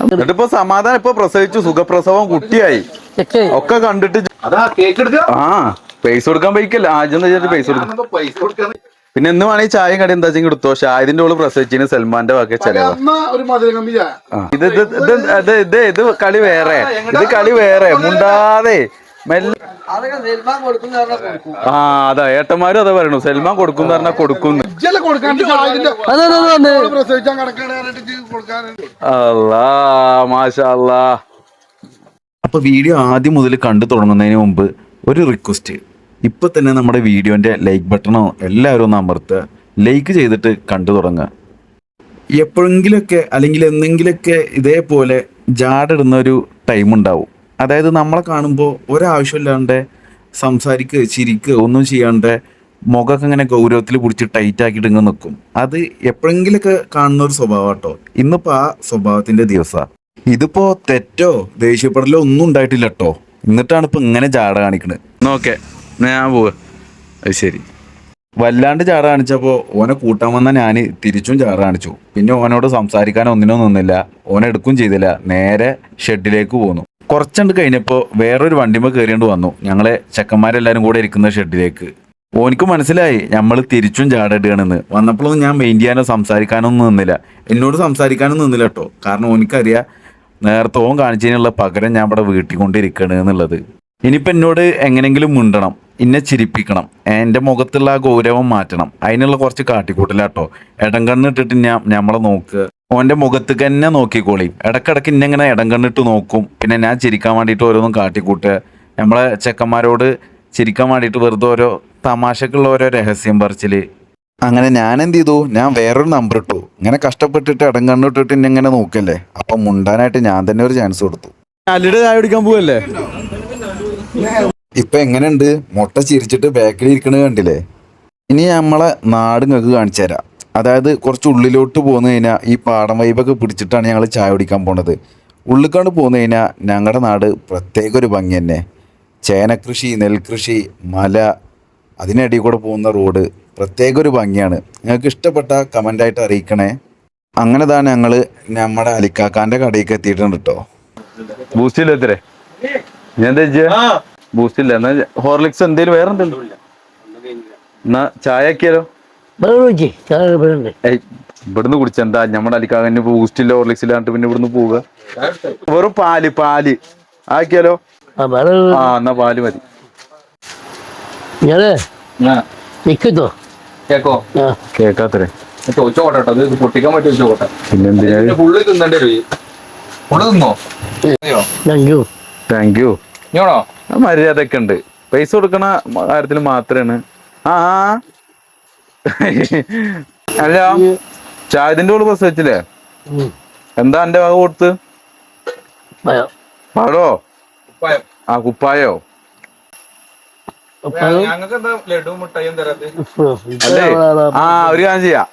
എന്നിട്ടിപ്പോ സമാധാനം ഇപ്പൊ പ്രസവിച്ചു, സുഖപ്രസവം, കുട്ടിയായി ഒക്കെ കണ്ടിട്ട് ആ പൈസ കൊടുക്കാൻ പൈക്കല്ല ആദ്യം പൈസ കൊടുക്കാൻ. പിന്നെ എന്ന് വേണമെങ്കിൽ ചായയും കടി എന്താ വെച്ചെങ്കിൽ എടുത്തോ. ഷാഹിദിന്റെ ഓള് പ്രസവിച്ചിന് സൽമാന്റെ വക ചെലവ്. ഇത് കളി വേറെ, ഇത് കളി വേറെ. മുണ്ടാതെ മെല്ലെ. ആ അതാ ഏട്ടന്മാരും അതാ പറയണു, സൽമാൻ കൊടുക്കും പറഞ്ഞാ കൊടുക്കുന്നു. അല്ലാ മാഷാ അല്ലാ. അപ്പൊ വീഡിയോ ആദ്യം മുതൽ കണ്ടു തുടങ്ങുന്നതിന് മുമ്പ് ഒരു റിക്വസ്റ്റ്. ഇപ്പൊ തന്നെ നമ്മുടെ വീഡിയോന്റെ ലൈക്ക് ബട്ടണോ എല്ലാവരും ഒന്ന് അമർത്തുക. ലൈക്ക് ചെയ്തിട്ട് കണ്ടു തുടങ്ങുക. എപ്പോഴെങ്കിലൊക്കെ അല്ലെങ്കിൽ എന്തെങ്കിലുമൊക്കെ ഇതേപോലെ ജാടിടുന്ന ഒരു ടൈം ഉണ്ടാവും. അതായത് നമ്മളെ കാണുമ്പോൾ ഒരാവശ്യമില്ലാണ്ട് സംസാരിക്കുക, ചിരിക്കുക, ഒന്നും ചെയ്യാണ്ട് മുഖമൊക്കെ ഇങ്ങനെ ഗൗരവത്തിൽ പിടിച്ച് ടൈറ്റ് ആക്കിയിട്ട് ഇങ്ങനെ നിൽക്കും. അത് എപ്പോഴെങ്കിലൊക്കെ കാണുന്ന ഒരു സ്വഭാവം കേട്ടോ. ഇന്നിപ്പോൾ ആ സ്വഭാവത്തിൻ്റെ ദിവസമാണ്. ഇതിപ്പോൾ തെറ്റോ ദേഷ്യപ്പെടലോ ഒന്നും ഉണ്ടായിട്ടില്ല കേട്ടോ. എന്നിട്ടാണ് ഇപ്പോൾ ഇങ്ങനെ ജാട കാണിക്കുന്നത്. നോക്കെ ഞാൻ പോവുക. അത് ശരി. വല്ലാണ്ട് ചാട കാണിച്ചപ്പോൾ ഓനെ കൂട്ടാൻ വന്ന ഞാൻ തിരിച്ചും ചാട കാണിച്ചു. പിന്നെ ഓനോട് സംസാരിക്കാൻ ഒന്നിനോ നിന്നില്ല. ഓനെടുക്കും ചെയ്തില്ല. നേരെ ഷെഡിലേക്ക് പോന്നു. കുറച്ചുണ്ട് കഴിഞ്ഞപ്പോൾ വേറൊരു വണ്ടിമേ കയറിയോണ്ട് വന്നു. ഞങ്ങളെ ചെക്കന്മാരെല്ലാവരും കൂടെ ഇരിക്കുന്ന ഷെഡിലേക്ക്. ഓനിക്ക് മനസ്സിലായി നമ്മൾ തിരിച്ചും ചാടിടുകയാണെന്ന്. വന്നപ്പോഴൊന്നും ഞാൻ മെയിൻ ചെയ്യാനോ സംസാരിക്കാനൊന്നും നിന്നില്ല. എന്നോട് സംസാരിക്കാനൊന്നും നിന്നില്ല കേട്ടോ. കാരണം ഓനിക്കറിയാം നേരത്തെ ഓൻ കാണിച്ചതിനുള്ള പകരം ഞാൻ ഇവിടെ വീട്ടിൽ കൊണ്ടിരിക്കണ എന്നുള്ളത്. ഇനിയിപ്പോൾ എന്നോട് എങ്ങനെയെങ്കിലും മുണ്ടണം, എന്നെ ചിരിപ്പിക്കണം, എൻ്റെ മുഖത്തുള്ള ആ ഗൗരവം മാറ്റണം. അതിനുള്ള കുറച്ച് കാട്ടിക്കൂട്ടലാട്ടോ. ഇടം കണ്ണിട്ടിട്ട് നമ്മളെ നോക്കുക. ഓൻ്റെ മുഖത്തേക്ക് തന്നെ നോക്കിക്കോളി. ഇടക്കിടക്ക് ഇന്നെങ്ങനെ ഇടം കണ്ണിട്ട് നോക്കും. പിന്നെ ഞാൻ ചിരിക്കാൻ വേണ്ടിയിട്ട് ഓരോന്നും കാട്ടിക്കൂട്ടുക. നമ്മളെ ചെക്കന്മാരോട് ചിരിക്കാൻ വേണ്ടിയിട്ട് വെറുതെ ഓരോ തമാശക്കുള്ള ഓരോ രഹസ്യം പറിച്ചിൽ. അങ്ങനെ ഞാൻ എന്ത് ചെയ്തു, ഞാൻ വേറൊരു നമ്പർ ഇട്ടു. ഇങ്ങനെ കഷ്ടപ്പെട്ടിട്ട് ഇടം കണ്ണിട്ടിട്ട് ഇന്നെങ്ങനെ നോക്കല്ലേ. അപ്പം മുണ്ടാനായിട്ട് ഞാൻ തന്നെ ഒരു ചാൻസ് കൊടുത്തു. അല്ലിയുടെ ചായ കുടിക്കാൻ പോവല്ലേ. ഇപ്പൊ എങ്ങനെയുണ്ട്, മുട്ട ചിരിച്ചിട്ട് ബാക്കിൽ ഇരിക്കണത് കണ്ടില്ലേ. ഇനി നമ്മളെ നാട് നിങ്ങൾക്ക് കാണിച്ചു തരാം. അതായത് കുറച്ച് ഉള്ളിലോട്ട് പോന്നു കഴിഞ്ഞാൽ ഈ പാടം വൈബൊക്കെ പിടിച്ചിട്ടാണ് ഞങ്ങൾ ചായ കുടിക്കാൻ പോണത്. ഉള്ളിക്കാണ്ട് പോന്നു കഴിഞ്ഞാൽ ഞങ്ങളുടെ നാട് പ്രത്യേക ഒരു ഭംഗി തന്നെ. ചേനക്കൃഷി, നെൽകൃഷി, മല, അതിനിടയിൽ കൂടെ പോകുന്ന റോഡ് പ്രത്യേക ഒരു ഭംഗിയാണ്. നിങ്ങൾക്ക് ഇഷ്ടപ്പെട്ട കമൻ്റായിട്ട് അറിയിക്കണേ. അങ്ങനെ തന്നെ ഞങ്ങൾ നമ്മുടെ അലിക്കാക്കാൻ്റെ കടയിലേക്ക് എത്തിയിട്ടുണ്ട് കേട്ടോ. ബൂസ്റ്റില്ല എത്രേ ഞാൻ ബൂസ്റ്റില്ല. എന്നാ ഹോർലിക്സ് എന്തേലും വേറെ എന്തെങ്കിലും എന്നാ ചായ ആക്കിയാലോ. ഇവിടുന്ന് കുടിച്ചെന്താ നമ്മുടെ അലിക്കാകന് ബൂസ്റ്റില്ല ഹോർലിക്സില്ലാണ്ട് പിന്നെ ഇവിടുന്ന് പോവുക. വെറും പാല് ആക്കിയാലോ. ആ എന്നാ പാല് മതി. കേക്കാത്രേ പൊട്ടിക്കാൻ പറ്റുമോ? Thank you. മര്യാദയൊക്കെ ഉണ്ട്. പൈസ കൊടുക്കണ കാര്യത്തിൽ മാത്രമാണ്. ആ അല്ല ചായതിന്റെ കൂടെ പ്രസവിച്ചില്ലേ, എന്താ എന്റെ വക കൊടുത്ത്? പഴോ? ആ കുപ്പായോ? അല്ലേ ആ ഒരു കാര്യം ചെയ്യാം.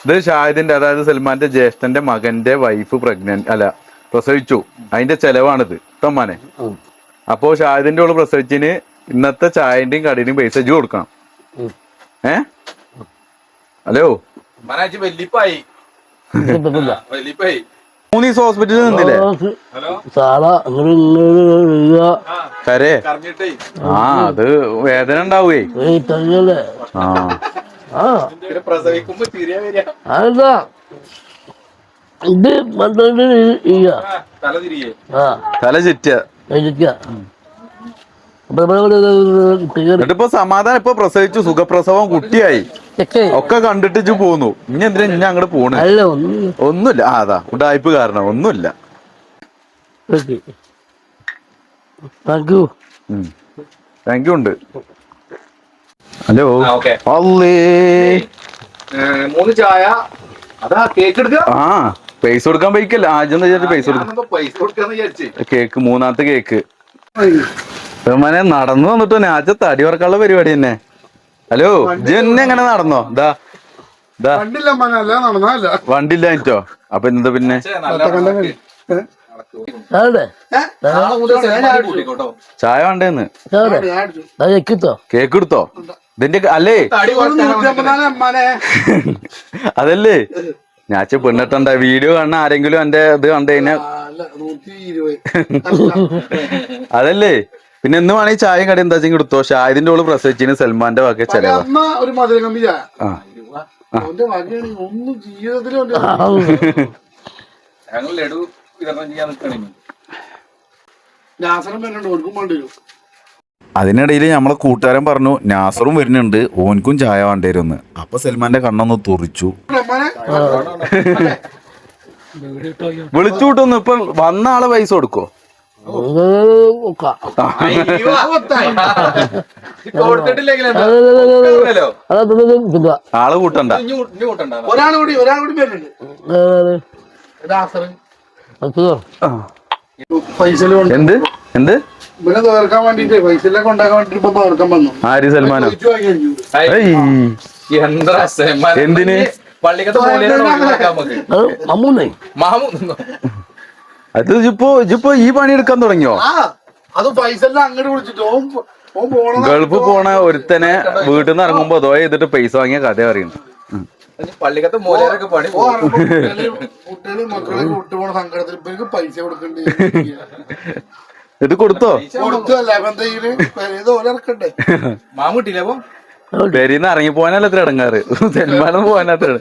ഇത് ഷാഹിദിന്റെ, അതായത് സൽമാന്റെ ജ്യേഷ്ഠന്റെ മകന്റെ വൈഫ് പ്രസവിച്ചു. അതിന്റെ ചെലവാണിത് തമ്മാനെ. അപ്പോ ഷാഹിദിന്റെ ഓള് പ്രസവിച്ചിന് ഇന്നത്തെ ചായന്റെയും കടയുടെയും പൈസ ഇജ്ജ് കൊടുക്കണം. ഹലോ മൂന്ന് ദിവസം ഹോസ്പിറ്റലിൽ നിന്നില്ലേ? കരേ ആ അത് വേദന ഉണ്ടാവേ. തല ചുറ്റുക. എന്നിട്ടിപ്പോ സമാധാനം ഇപ്പൊ പ്രസവിച്ചു, സുഖപ്രസവം, കുട്ടിയായി ഒക്കെ കണ്ടിട്ട് ഇജ്ജ് പോന്നു. ഇനി എന്തിനാ ഇനി അങ്ങോട്ട് പോണു? ഒന്നുമില്ല. അതാ ഉടായ്പ് കാരണം ഒന്നുമില്ല. താങ്ക് യു ഉണ്ട്. ഹലോ അല്ലേ 3 ചായ. ആ പൈസ കൊടുക്കാൻ പൈക്കല്ല ആദ്യം പൈസ കൊടുക്കാൻ. കേക്ക് മൂന്നാമത്തെ കേക്ക് മനെ നടന്നു വന്നിട്ടോ. ആദ്യത്തെ തടി വർക്കാനുള്ള പരിപാടി തന്നെ. ഹലോ ജന്നെ എങ്ങനെ നടന്നോ? വണ്ടില്ല എനിറ്റോ. അപ്പൊ എന്താ പിന്നെ നാളെ മുതൽ സൽമാൻ കൂട്ടിക്കോട്ടോ. ചായ വേണ്ടേന്ന് എക്കിത്തോ കേക്ക് എടുത്തോ ഇതിന്റെ അല്ലേ തടി കുറയ്ക്കാനാ അമ്മാനെ അതല്ലേ ഞാച്ച പെണ്ണിട്ടണ്ട വീഡിയോ കാണുന്ന ആരെങ്കിലും എന്റെ ഇത് കണ്ടു കഴിഞ്ഞാ 120 അതല്ലേ പിന്നെ എന്ന് വേണമെങ്കിൽ ചായയും കടി എന്താ വെച്ചെങ്കിൽ എടുത്തോ ഷാഹിദിന്റെ ഓള് പ്രസവിച്ചിന് സൽമാന്റെ വക ചെലവാ അമ്മ ഒരു മധുരം കമ്പി ചായ ആ അവന്റെ വകയാണെങ്കിൽ ഒന്നും ജീവിതത്തിലും ഞങ്ങൾ ലഡു വിതരണം ചെയ്യാൻ നിൽക്കണെങ്കിൽ നാസനം വരുന്നുണ്ട് ഓർക്കും വേണ്ടി വരും. അതിനിടയിൽ നമ്മളെ കൂട്ടുകാരൻ പറഞ്ഞു നാസറും വരുന്നുണ്ട് ഓൻക്കും ചായ വേണ്ടേരുന്ന് അപ്പൊ സൽമാന്റെ കണ്ണൊന്ന് തുറിച്ചു അമ്മാനെ വിളിച്ചു വിട്ടൊന്ന് ഇപ്പൊ വന്ന ആളെ പൈസ കൊടുക്കോ കൊടുത്തിട്ടില്ലെങ്കിലോ ആള് കൂട്ടണ്ട കൂട്ടണ്ട. ഒരാൾ കൂടി വരുന്നുണ്ട് നാസറ് പൈസ എന്ത് എന്ത് ഇവനെ തോർക്കാൻ വേണ്ടിട്ട് പൈസ കൊണ്ടാക്കാൻ വേണ്ടിട്ട് ഇപ്പൊ തോർക്കാൻ വന്നു ആര് സൽമാനോ ഏയ്, എന്താ സൽമാൻ? എന്തിന്? പള്ളിക്കത്തെ പോലെയാണ് ഒഴിവാക്കാം നമുക്ക്. അമ്മൂന്നേ മാമു അത് ഇജിപ്പോ ഈ പണി എടുക്കാൻ തുടങ്ങിയോ ആ അത് പൈസ എല്ലാം അങ്ങോട്ട് വിളിച്ചിട്ട് ഓൻ പോണ ഗൾഫ് പോണ ഒരുത്തനെ വീട്ടിൽ നിന്ന് ഇറങ്ങുമ്പോ അതോ ചെയ്തിട്ട് പൈസ വാങ്ങിയ കഥ പറയുന്നു പള്ളിക്കത്തെ മൂലയൊക്കെ പണി കുട്ടികള് മക്കളെ വിട്ടുപോണ സങ്കടത്തിൽ ഇവർക്ക് പൈസ കൊടുക്കണ്ടേ ഇത് കൊടുത്തോ കൊടുത്തല്ല ഇപ്പൊ എന്തെങ്കിലും ഇത് ഓലിറക്കണ്ടേ മാമൂട്ടില്ലേ അപ്പൊ പെരീന്ന് ഇറങ്ങി പോകാനല്ല ഇത്ര ഇടങ്ങാറ് സൽമാനും പോകാനത്ര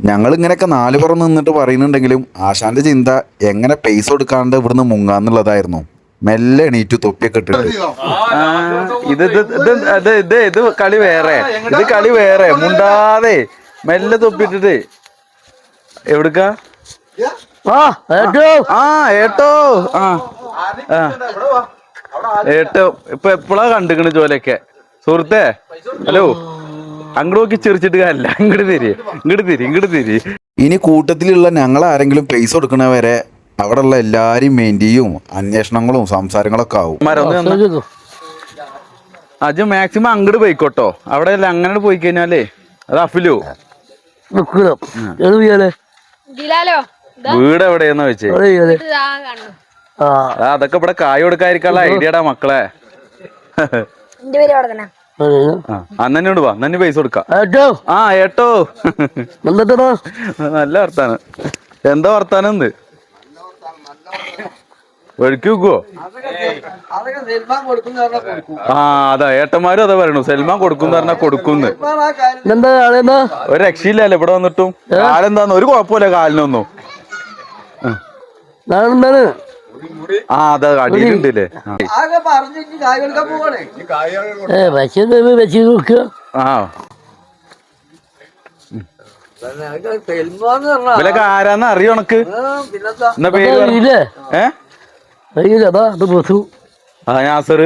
ഞങ്ങൾ ഇങ്ങനെയൊക്കെ നാല് പുറം നിന്നിട്ട് പറയുന്നുണ്ടെങ്കിലും ആശാന്റെ ചിന്ത എങ്ങനെ പൈസ കൊടുക്കാണ്ട് ഇവിടുന്ന് മുങ്ങാന്നുള്ളതായിരുന്നു മെല്ലെ എണീറ്റു തൊപ്പിയൊക്കെ ഇട്ടിട്ട് ഇത് കളി വേറെ ഇത് കളി വേറെ മുണ്ടാതെ മെല്ലെ തൊപ്പിട്ടിട്ട് എവിടുക്കാ ആ ഏട്ടോ ആ ആ ഏട്ടോ ഇപ്പൊ എപ്പോഴാ കണ്ടിക്കണ് ജോലിയൊക്കെ സുഹൃത്തേ ഹലോ അങ്ങോട്ട് നോക്കി ചിരിച്ചിട്ട് കാര്യല്ല ഇങ്ങോട്ട് തിരി ഇനി കൂട്ടത്തിലുള്ള ഞങ്ങൾ ആരെങ്കിലും പൈസ കൊടുക്കണവരെ അവിടെ ഉള്ള എല്ലാരും മെയിൻ്റെയും അന്വേഷണങ്ങളും സംസാരങ്ങളൊക്കെ ആവും അജ് മാക്സിമം അങ്ങോട്ട് പോയിക്കോട്ടോ അവിടെ അല്ല അങ്ങനെ പോയി കഴിഞ്ഞാലേ അത് അഫിലു വീട് എവിടെയെന്ന് വെച്ചേ അതൊക്കെ ഇവിടെ കായ് കൊടുക്കാതിരിക്കാനുള്ള ഐഡിയടാ മക്കളെ അന്നോട് വാ നന്ദി പൈസ കൊടുക്കാം ആ ഏട്ടോ നല്ല വർത്താനം എന്താ വർത്താനം എന്ത് ഒഴുക്കി വെക്കുവോ ആ അതാ ഏട്ടന്മാരും അതാ പറയണു സൽമാൻ കൊടുക്കും പറഞ്ഞാ കൊടുക്കുന്നു ഒരു രക്ഷയില്ലല്ലോ ഇവിടെ വന്നിട്ടും കാലെന്താന്ന് ഒരു കുഴപ്പമില്ല കാലിനൊന്നും ആ അതാ അടിയിലുണ്ടല്ലേ ആ ഇവലൊക്കെ ആരാന്ന് അറിയോ ഉണക്ക് എന്നാ പേര് ആ നാസർ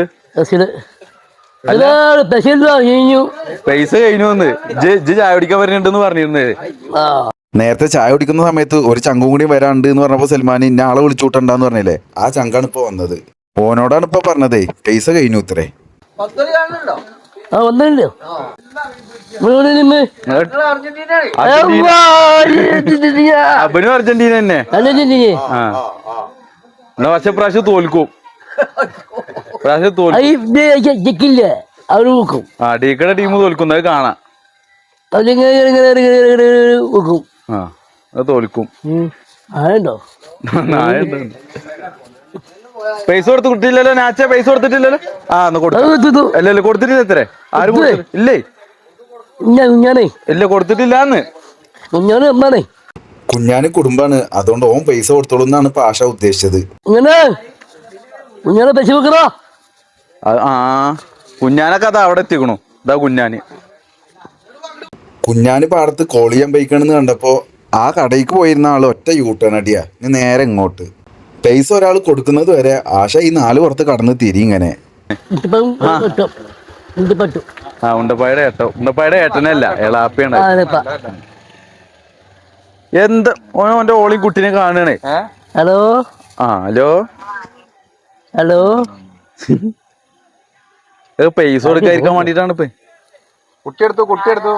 പൈസ കഴിഞ്ഞു ഇജ്ജ് ചായ കുടിക്കാൻ വരുന്നുണ്ടെന്ന് പറഞ്ഞിരുന്നേ നേരത്തെ ചായ കുടിക്കുന്ന സമയത്ത് ഒരു ചങ്കും കൂടി വരാണ്ട് എന്ന് പറഞ്ഞപ്പോ സൽമാൻ ഇന്ന ആളെ വിളിച്ചു കൂട്ടണ്ടെന്ന് പറഞ്ഞില്ലേ ആ ചങ്കാണ് ഇപ്പൊ വന്നത് ഓനോടാണ് ഇപ്പൊ പറഞ്ഞതേ പൈസ കഴിഞ്ഞു ഇത്രേ അബനും അർജന്റീന തന്നെ പക്ഷെ പ്രാവശ്യം തോൽക്കും ആ ഡീക്കയുടെ ടീം തോൽക്കും അത് കാണാം ആ അത് തോൽക്കും പൈസ കൊടുത്ത് കിട്ടിയില്ലല്ലോ നാച്ച പൈസ കൊടുത്തിട്ടില്ലല്ലോ ആ കൊടുത്തു അല്ലല്ലോ കൊടുത്തിട്ടില്ല എത്രേ ആരും ഇല്ലേ ഇല്ല കൊടുത്തിട്ടില്ലാന്ന് കുഞ്ഞാന് കുടുംബാണ് അതുകൊണ്ട് ഓൻ പൈസ കൊടുത്തോളൂ എന്നാണ് ഇപ്പൊ ആശ ഉദ്ദേശിച്ചത് ആ കുഞ്ഞാനൊക്കെ അതാ അവിടെ എത്തിക്കണു ഇതാ കുഞ്ഞാന് പാടത്ത് കോളിയാൻ ബൈക്കാണെന്ന് കണ്ടപ്പോ ആ കടയ്ക്ക് പോയിരുന്ന ആള് ഒറ്റ യൂട്ടേൺ അടിയാ ഇനി നേരെ ഇങ്ങോട്ട് പൈസ ഒരാൾ കൊടുക്കുന്നത് വരെ ആശ ഈ 4 പുറത്ത് കടന്ന് തിരി ഇങ്ങനെ ആ ഉണ്ടപ്പായുടെ ഏട്ടനല്ല എളാപ്പിയാണ് എന്ത് ഓന്റെ ഓളി കുട്ടിനെ കാണണേ ഹലോ ആ ഹലോ പൈസ കൊടുക്കാതിരിക്കാൻ വേണ്ടിട്ടാണ് ഇപ്പൊ കുട്ടിയെടുത്തു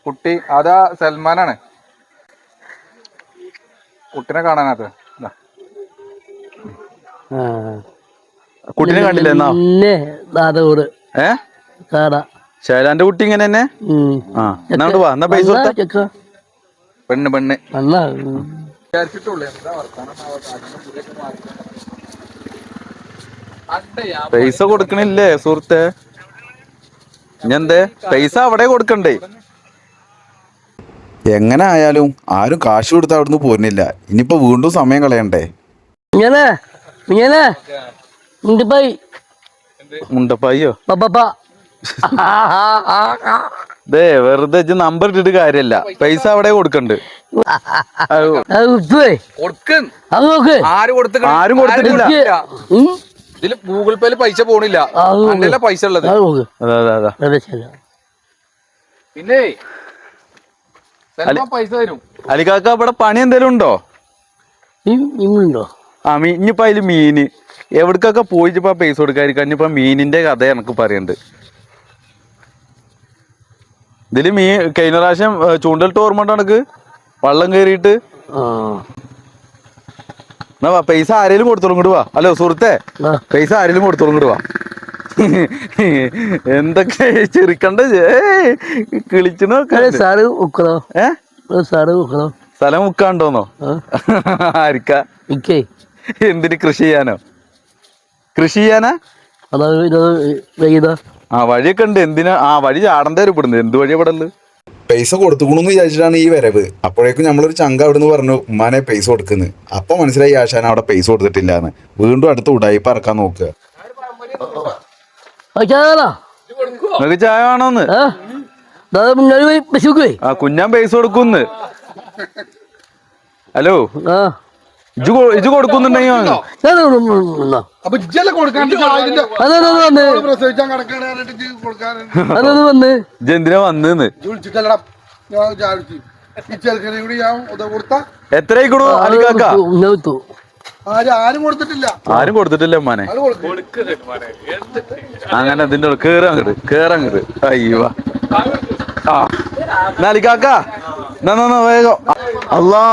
കുട്ടി അതാ സൽമാനാണ് കുട്ടിനെ കാണാനകത്ത് ആ കുട്ടീനെ കണ്ടില്ല എന്നാ പിന്നെ ദാദൂട് ഏ കാട ശൈലാന്റെ കുട്ടി ഇങ്ങനെ തന്നെ ആ എന്നാ വാ എന്നാ പൈസ കൊടുത്താ ചെക്ക പെണ്ണ് പെണ്ണ് വന്നാ വിചാരിച്ചിട്ടുള്ളൂ എന്താ വർത്താനം പൈസ കൊടുക്കണില്ലേ സുഹൃത്തെ ഇഞ്ഞെന്തേ പൈസ അവിടെ കൊടുക്കണ്ടേ എങ്ങനെ ആയാലും ആരും കാശ് കൊടുത്ത് അവിടുന്ന് പോരുന്നില്ല ഇനിയിപ്പോ വീണ്ടും സമയം കളയണ്ടേ ഇങ്ങനെ ഇങ്ങനെ മുണ്ടിപ്പായി മുണ്ടപ്പായോ പപ്പ ദേ വെറുതെ നമ്പർ ഇട്ടിട്ട് കാര്യല്ല പൈസ അവിടെ കൊടുക്കണ്ട് കൊടുക്കും അത് നോക്ക് ആരും കൊടുത്തിട്ടില്ല ഇതില് ഗൂഗിൾ പേയില് പൈസ പോണില്ല അല്ല പൈസ ഉള്ളത് അത് നോക്ക് അതാ അതെ ശരി പിന്നെ ചിലപ്പോ പൈസ തരും അലിക്കാക്ക ഇവിടെ പണി എന്തേലും ഉണ്ടോ ഇന്നുണ്ടോ ആ ഇനിയിപ്പോ അതില് മീന് എവിടക്കൊക്കെ പോയിട്ടിപ്പോ പൈസ കൊടുക്കാതിരിക്കാൻ ഇനിയിപ്പോ മീനിന്റെ കഥ എനക്ക് പറയണ്ട് ഇതില് കഴിഞ്ഞ പ്രാവശ്യം ചൂണ്ടലിട്ട് ഓർമ്മ ഉണ്ടോ എനക്ക് വള്ളം കയറിയിട്ട് എന്നാ വാ പൈസ ആരേലും കൊടുത്തോളും ഇങ്ങോട്ട് വാ ഹലോ സുഹൃത്തെ പൈസ ആരേലും കൊടുത്തോളും ഇങ്ങോട്ട് വാ എന്തൊക്കെ ചെറുക്കണ്ട കിളിച്ചു സാറ് ഉക്കണോ സാറ് ഉക്കണോ സ്ഥലം മുക്കാണ്ടോന്നോ ആരിക്കാ ഇക്കേ എന്തിന് കൃഷി ചെയ്യാനോ കൃഷി ചെയ്യാനാ അതാ ആ വഴിയൊക്കെ ഉണ്ട് എന്തിനാ ആ വഴി ചാടണ്ട ഇവിടുന്ന് എന്ത് വഴി ഇവിടെ പൈസ കൊടുത്തുകൂണെന്ന് വിചാരിച്ചിട്ടാണ് ഈ വരവ് അപ്പോഴേക്കും നമ്മളൊരു ചങ്ക അവിടുന്ന് പറഞ്ഞു ഉമ്മാനെ പൈസ കൊടുക്കുന്നു അപ്പൊ മനസ്സിലായി ആശാൻ അവിടെ പൈസ കൊടുത്തിട്ടില്ലാന്ന് വീണ്ടും അടുത്ത് ഉടായിപ്പ് ഇറക്കാൻ നോക്കുക നിങ്ങക്ക് ചായ വേണോന്ന് ആ കുഞ്ഞാൻ പൈസ കൊടുക്കുന്ന് ഹലോ ഇജ് കൊടുക്കുന്നുണ്ടെങ്കിൽ അപ്പൊ ഇജ്ജല്ലേ കൊടുക്കാണ്ട് പ്രസവിച്ചാൻ കിടക്കാണ് ഇജ് എന്തിനാ വന്നെന്ന് വിളിച്ചിട്ടല്ലടാ ഞാൻ ചാടിച്ചു ഈ ചെറുക്കനെ കൂടി ഞാൻ കൊടുത്ത എത്രയായിക്കണു അലിക്കാക്ക ആരും കൊടുത്തിട്ടില്ല ആരും കൊടുത്തിട്ടില്ല ഉമ്മാനെ അത് കൊടുക്കും അങ്ങനെ അതിന്റെ കേറങ്ങട് അയ്യോ ആ അലിക്കാക്ക വേഗം അല്ലാ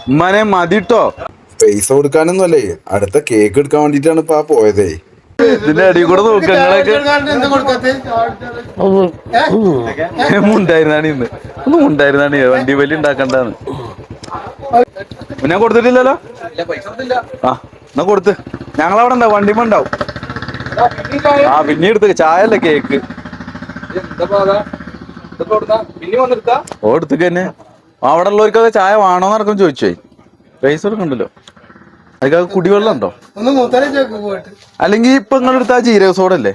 ഉമ്മാനെ മതിട്ടോ പൈസ കൊടുക്കാനൊന്നുമല്ലേ അടുത്ത കേക്ക് എടുക്കാൻ വേണ്ടിട്ടാണ് ഇപ്പൊ പോയതേ ഇതിന്റെ അടിയിൽ കൂടെ നോക്കങ്ങളൊക്കെ മുണ്ടായിരുന്നാണ് ഇന്ന് ഒന്നും മുണ്ടായിരുന്നാണ് വണ്ടി വലി ഉണ്ടാക്കണ്ടാന്ന് ഞാൻ കൊടുത്തിട്ടില്ലല്ലോ ആ എന്നാ കൊടുത്ത് ഞങ്ങളവിടെ ഉണ്ടാവും വണ്ടിമ ഉണ്ടാവും ആ പിന്നെ എടുത്ത് ചായ അല്ലേ കേക്ക് ഓ എടുത്തേക്ക് തന്നെ അവിടെ ഉള്ളവർക്കൊക്കെ ചായ വേണോന്ന് നടക്കും ചോദിച്ചേ പൈസ കൊടുക്കണ്ടല്ലോ അതൊക്കെ കുടിവെള്ളം ഉണ്ടോ അല്ലെങ്കിൽ ഇപ്പൊ നിങ്ങളെടുത്ത ആ ജീരക സോഡല്ലേ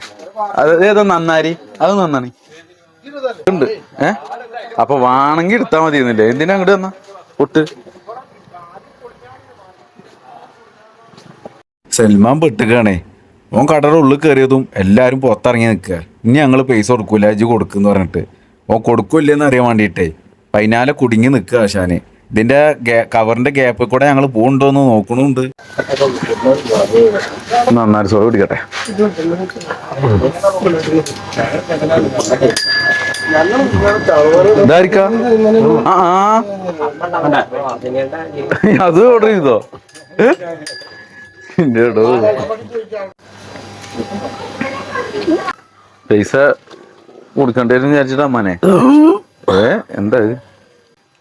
അത് ഏതാ നന്നാരി അത് നന്നാണ് ഉണ്ട് അപ്പൊ വേണമെങ്കിൽ എടുത്താ മതിയെന്നില്ലേ എന്തിനാ അങ്ങോട്ട് തന്നാ പൊട്ട് സൽമാൻ പെട്ടുകയാണേ ഓൻ കടയുടെ ഉള്ളിൽ കയറിയതും എല്ലാരും പുറത്തിറങ്ങി നിൽക്കുക ഇനി ഞങ്ങള് പൈസ കൊടുക്കൂല ഇജ്ജ് കൊടുക്കുന്ന് പറഞ്ഞിട്ട് ഓൻ കൊടുക്കൂല്ലെന്ന് അറിയാൻ വേണ്ടിയിട്ടേ പൈനാലെ കുടുങ്ങി നിൽക്കുക ആശാന് ഇതിന്റെ കവറിന്റെ ഗ്യാപ്പിൽ കൂടെ ഞങ്ങൾ പോകണ്ടോന്ന് നോക്കണുണ്ട് നന്നായി സോ പിടിക്കട്ടെ ഇതായിരിക്കാ അത് ഓർഡർ ചെയ്തോ പൈസ കൊടുക്കണ്ടേന്ന് വിചാരിച്ചിട്ടാ അമ്മാനെ എന്താ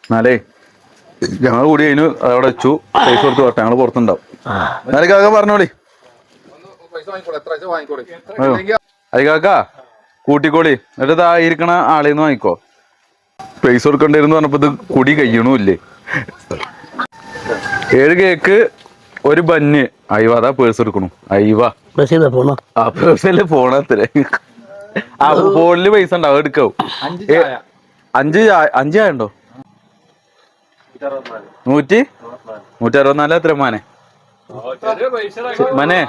എന്നാലേ ഞങ്ങൾ കൂടി അതിന് അവിടെ വെച്ചു പൈസ കൊടുത്ത് പോട്ടെ ഞങ്ങള് പുറത്തുണ്ടാവും കാക്ക പറഞ്ഞോളി കാക്ക കൂട്ടിക്കോളി എന്നിട്ട് ഇരിക്കണ ആളേന്ന് വാങ്ങിക്കോ പൈസ കൊടുക്കണ്ടേന്ന് പറഞ്ഞപ്പോ ഇത് കുടി കഴിയണമില്ലേ 7 കേക്ക് 1 ബന്ന് അയ്യോ അതാ പേഴ്സ് എടുക്കണു അയ്യവാ ആ പേഴ്സല്ലേ പോണത്രേ ആ ഫോണില് പൈസ ഉണ്ടാവും എടുക്കാവും 5 ചായ ഉണ്ടോ 164 എത്ര മാനെ മനെ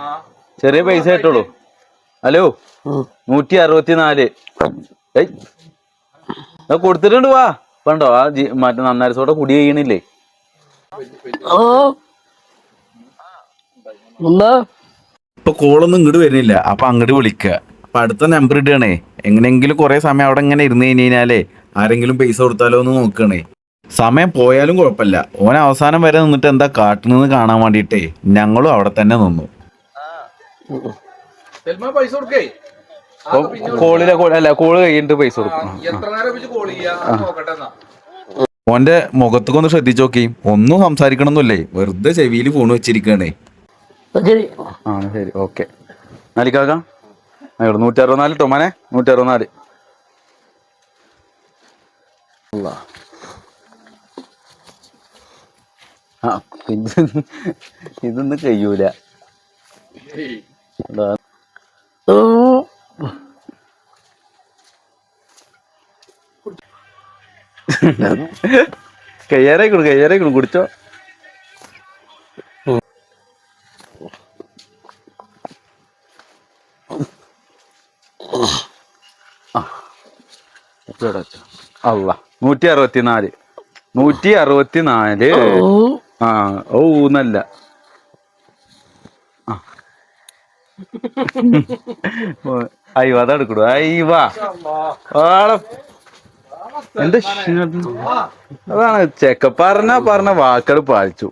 ചെറിയ പൈസ ആയിട്ടുള്ളൂ ഹലോ 164 കൊടുത്തിട്ടുണ്ട് വാ പണ്ടോ ആ മറ്റേ നന്നാരി സോഡ കുടി കഴിയണില്ലേ ഇപ്പൊ കോളൊന്നും ഇങ്ങോട്ട് വരുന്നില്ല അപ്പൊ അങ്ങോട്ട് വിളിക്കുക അപ്പൊ അടുത്ത നമ്പർ ഇടുകയാണേ എങ്ങനെയെങ്കിലും കുറെ സമയം അവിടെ ഇങ്ങനെ ഇരുന്ന് കഴിഞ്ഞാലേ ആരെങ്കിലും പൈസ കൊടുത്താലോ എന്ന് നോക്കണേ സമയം പോയാലും കുഴപ്പമില്ല ഓൻ അവസാനം വരെ നിന്നിട്ട് എന്താ കാട്ടുന്നെന്ന് കാണാൻ വേണ്ടിയിട്ടേ ഞങ്ങളും അവിടെ തന്നെ നിന്നു സൽമാൻ പൈസ കൊടുക്കേ കോളിലെ അല്ല കോള് കഴിഞ്ഞിട്ട് പൈസ കൊടുക്കും. എത്ര നേരം വെച്ച് കോൾ ചെയ്യാ നോക്കട്ടെ എന്നാ. ഓന്റെ മുഖത്തൊക്കെ ഒന്ന് ശ്രദ്ധിച്ചു നോക്കി, ഒന്നും സംസാരിക്കണമെന്നില്ലേ, വെറുതെ ചെവിയിൽ ഫോൺ വെച്ചിരിക്കണേ. ശരി ആ ശരി ഓക്കെ. നാലിക്കാക്ക 164 ടൊമാനെ 164. ആ ഇതൊന്നും കഴിയൂല. കയ്യാറായിക്കോളൂ കുടിച്ചോ. അല്ല 164 ആ ഓ നല്ല അയ്യോ അതെടുക്കടൂ. അയ്യവാ എന്താ അതാണ് ചെക്ക പറഞ്ഞ വാക്കുകൾ പാലിച്ചു.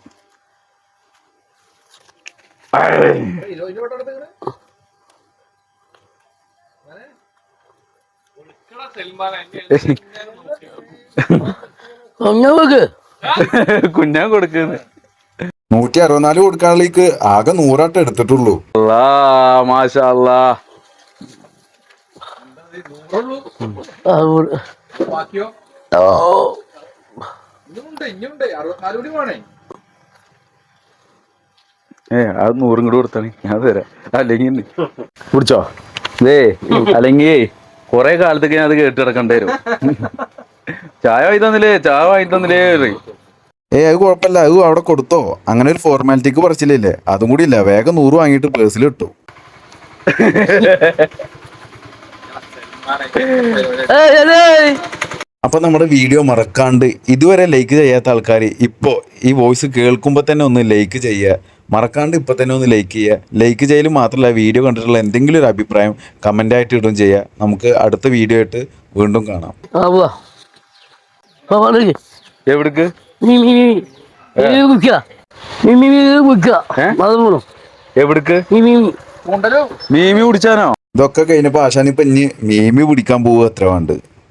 കുഞ്ഞാൻ കൊടുക്കുന്നു 164 കൊടുക്കാനുള്ളേക്ക് ആകെ 100 എടുത്തിട്ടുള്ളൂ. മാഷാ അല്ലാ. ബാക്കിയോ ഇനിയുണ്ട് 64 കൂടി വേണേ. അത് 100 കൂടെ കൊടുത്താണ് ഞാൻ തരാം. അല്ലെങ്കിൽ കുടിച്ചോ അല്ലെങ്കിൽ കൊറേ കാലത്തേക്ക് ഞാൻ അത് കേട്ട് കിടക്കേണ്ടി വരും. ചായ വാങ്ങി തന്നില്ലേ. അത് കുഴപ്പമില്ല, അത് അവിടെ കൊടുത്തോ. അങ്ങനെ ഒരു ഫോർമാലിറ്റിക്ക് പറച്ചില്ലേ, അതും കൂടി ഇല്ല. വേഗം 100 വാങ്ങിയിട്ട് പേഴ്സിൽ ഇട്ടു. അപ്പൊ നമ്മുടെ വീഡിയോ മറക്കാണ്ട് ഇതുവരെ ലൈക്ക് ചെയ്യാത്ത ആൾക്കാർ ഇപ്പോൾ ഈ വോയിസ് കേൾക്കുമ്പോൾ തന്നെ ഒന്ന് ലൈക്ക് ചെയ്യുക. മറക്കാണ്ട് ഇപ്പം തന്നെ ഒന്ന് ലൈക്ക് ചെയ്യുക. ലൈക്ക് ചെയ്യലും മാത്രമല്ല, വീഡിയോ കണ്ടിട്ടുള്ള എന്തെങ്കിലും ഒരു അഭിപ്രായം കമൻ്റായിട്ട് ഇടുകയും ചെയ്യുക. നമുക്ക് അടുത്ത വീഡിയോ ആയിട്ട് വീണ്ടും കാണാം. എവിടേക്ക് എവിടേക്ക് മീമി പിടിച്ചാനോ? ഇതൊക്കെ കഴിഞ്ഞപ്പോ ആശാനിപ്പൊ ഇനി മീമി പിടിക്കാൻ പോവുക എത്ര വേണ്ട.